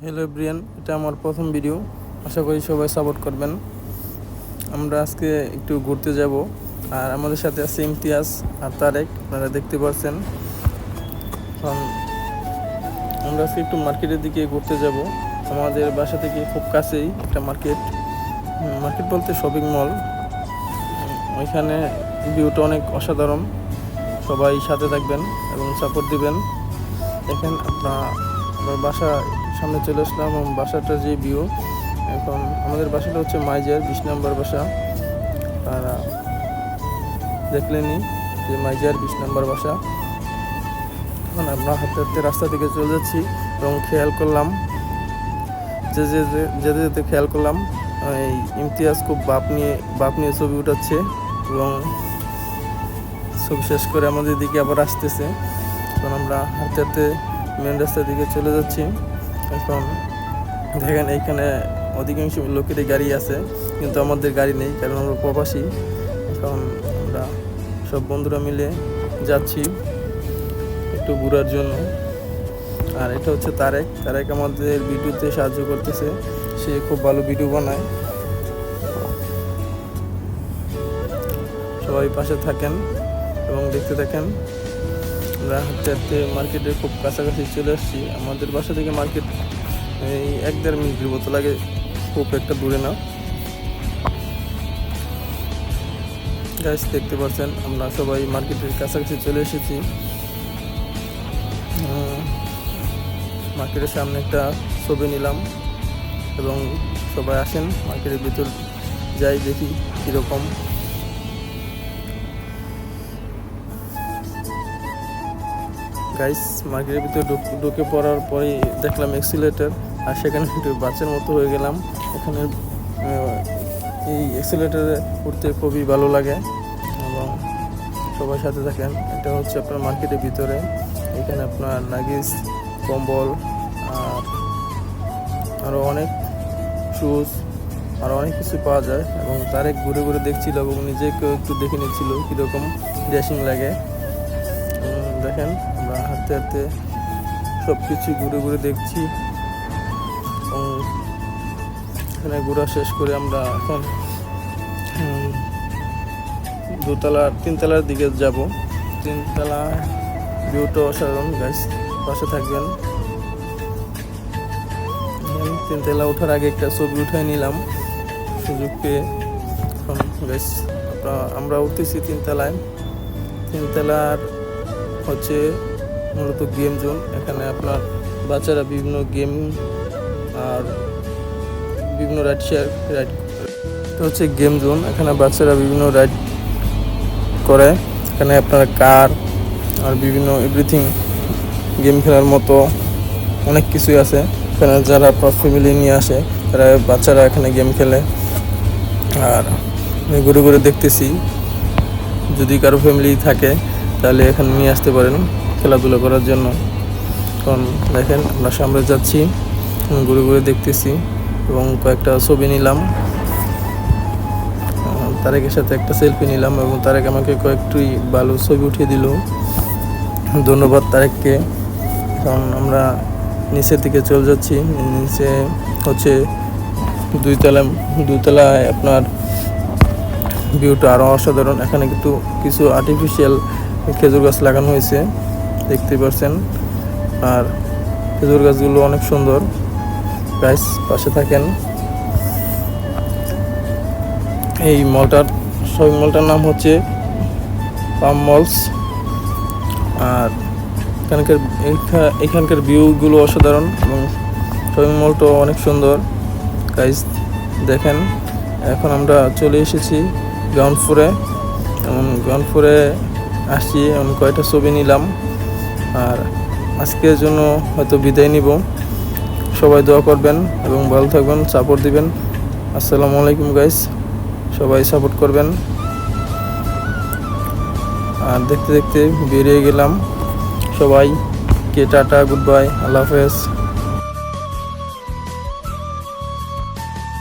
Hello everyone, এটা আমার প্রথম ভিডিও। আশা করি সবাই সাপোর্ট করবেন। আমরা আজকে একটু ঘুরতে যাব, আর আমাদের সাথে আছে ইমতিয়াজ আর তারেক, আপনারা দেখতে পাচ্ছেন। কারণ আমরা আজকে একটু মার্কেটের দিকে ঘুরতে যাব। আমাদের বাসা থেকে খুব কাছেই একটা মার্কেট বলতে শপিং মল। ওইখানে ভিউটা অনেক অসাধারণ। সবাই সাথে থাকবেন এবং সাপোর্ট দিবেন। দেখেন আমার বাসা সামনে চলে আসলাম এবং বাসাটার যে ভিউ। এখন আমাদের বাসাটা হচ্ছে মাইজার 20 নম্বর বাসা। তারা দেখলেনি যে মাইজার 20 নম্বর বাসা। এখন আমরা হাঁটতে হাঁটতে রাস্তা থেকে চলে যাচ্ছি এবং খেয়াল করলাম যেতে যেতে খেয়াল করলাম এই ইমতিয়াজ খুব বাপ নিয়ে ছবি উঠাচ্ছে এবং ছবি শেষ করে আমাদের দিকে আবার আসতেছে। এখন আমরা হাঁটতে হাঁটতে মেন রাস্তার দিকে চলে যাচ্ছি। এখন দেখেন এইখানে অধিকাংশ লোকেরই গাড়ি আছে, কিন্তু আমাদের গাড়ি নেই, কারণ আমরা প্রবাসী। এখন আমরা সব বন্ধুরা মিলে যাচ্ছি একটু ঘোরার জন্য। আর এটা হচ্ছে তারেক আমাদের ভিডিওতে সাহায্য করতেছে। সে খুব ভালো ভিডিও বানায়। সবাই পাশে থাকেন এবং দেখতে থাকেন। আমরা হাঁটতে হাঁটতে মার্কেটের খুব কাছাকাছি চলে আসছি। আমাদের বাসা থেকে মার্কেট এই 1-1.5 মিনিটের মতো লাগে, খুব একটা দূরে না। গাইস দেখতে পাচ্ছেন আমরা সবাই মার্কেটের কাছাকাছি চলে এসেছি। মার্কেটের সামনে একটা ছবি নিলাম এবং সবাই আসেন মার্কেটের ভিতর যাই, দেখি কীরকম। গাইস মার্কেটের ভিতরে ঢুকে পড়ার পরে দেখলাম এক্সিলেটার, আর সেখানে একটু বাচ্চার মতো হয়ে গেলাম। এখানে এই এক্সিলেটারে উঠতে খুবই ভালো লাগে এবং সবার সাথে থাকেন। এটা হচ্ছে আপনার মার্কেটের ভিতরে। এখানে আপনার নাগিস, কম্বল আর আরও অনেক শুজ, আরও অনেক কিছু পাওয়া যায়। এবং তারেক ঘুরে ঘুরে দেখছিল এবং নিজেকেও একটু দেখে নিচ্ছিল কীরকম ড্রেসিং লাগে। দেখেন আমরা হাঁটতে হাঁটতে সব কিছু ঘুরে ঘুরে দেখছি। এখানে ঘোরা শেষ করে আমরা এখন 3তলার দিকে যাব। 3তলা ভিউটা অসাধারণ। গাইস পাশে থাকবেন। 3তলা ওঠার আগে একটা ছবি উঠাই নিলাম সুযোগ পেয়ে। এখন গাইস আমরা উঠতেছি 3তলায়। 3তলার হচ্ছে মূলত গেম জোন। এখানে আপনার বাচ্চারা বিভিন্ন গেম আর বিভিন্ন রাইড হচ্ছে গেম জোন। এখানে বাচ্চারা বিভিন্ন রাইড করে। এখানে আপনার কার আর বিভিন্ন এভরিথিং গেম খেলার মতো অনেক কিছুই আছে। এখানে যারা ফ্যামিলি নিয়ে আসে তারা বাচ্চারা এখানে গেম খেলে। আর আমি ঘুরে ঘুরে দেখতেছি, যদি কারো ফ্যামিলি থাকে তাহলে এখানে নিয়ে আসতে পারেন খেলাধুলা করার জন্য। কারণ দেখেন আমরা সামনে যাচ্ছি, ঘুরে ঘুরে দেখতেছি এবং কয়েকটা ছবি নিলাম। তারেকের সাথে একটা সেলফি নিলাম এবং তারেক আমাকে কয়েকটি ভালো ছবি উঠিয়ে দিল। ধন্যবাদ তারেককে। কারণ আমরা নিচের দিকে চলে যাচ্ছি। নিচে হচ্ছে 2তলায় আপনার ভিউটা আরও অসাধারণ। এখানে কিন্তু কিছু আর্টিফিশিয়াল খেজুর গাছ লাগানো হয়েছে, দেখতে পাচ্ছেন। আর খেজুর গাছগুলো অনেক সুন্দর। গাইস পাশে থাকেন। এই শপিং মলটার নাম হচ্ছে পাম মলস। আর এখানকার ভিউগুলো অসাধারণ এবং শপিং মলটাও অনেক সুন্দর। গাইস দেখেন এখন আমরা চলে এসেছি গ্রাউন্ড ফ্লোরে। গ্রাউন্ড ফ্লোরে আসছি, আমি কয়েকটা ছবি নিলাম। আর আজকের জন্য হয়তো বিদায় নিব। সবাই দোয়া করবেন এবং ভালো থাকবেন, সাপোর্ট দিবেন। আসসালামু আলাইকুম গাইস, সবাই সাপোর্ট করবেন। আর দেখতে দেখতে বেরিয়ে গেলাম। সবাইকে টাটা, গুড বাই, আল্লাহ হাফেজ।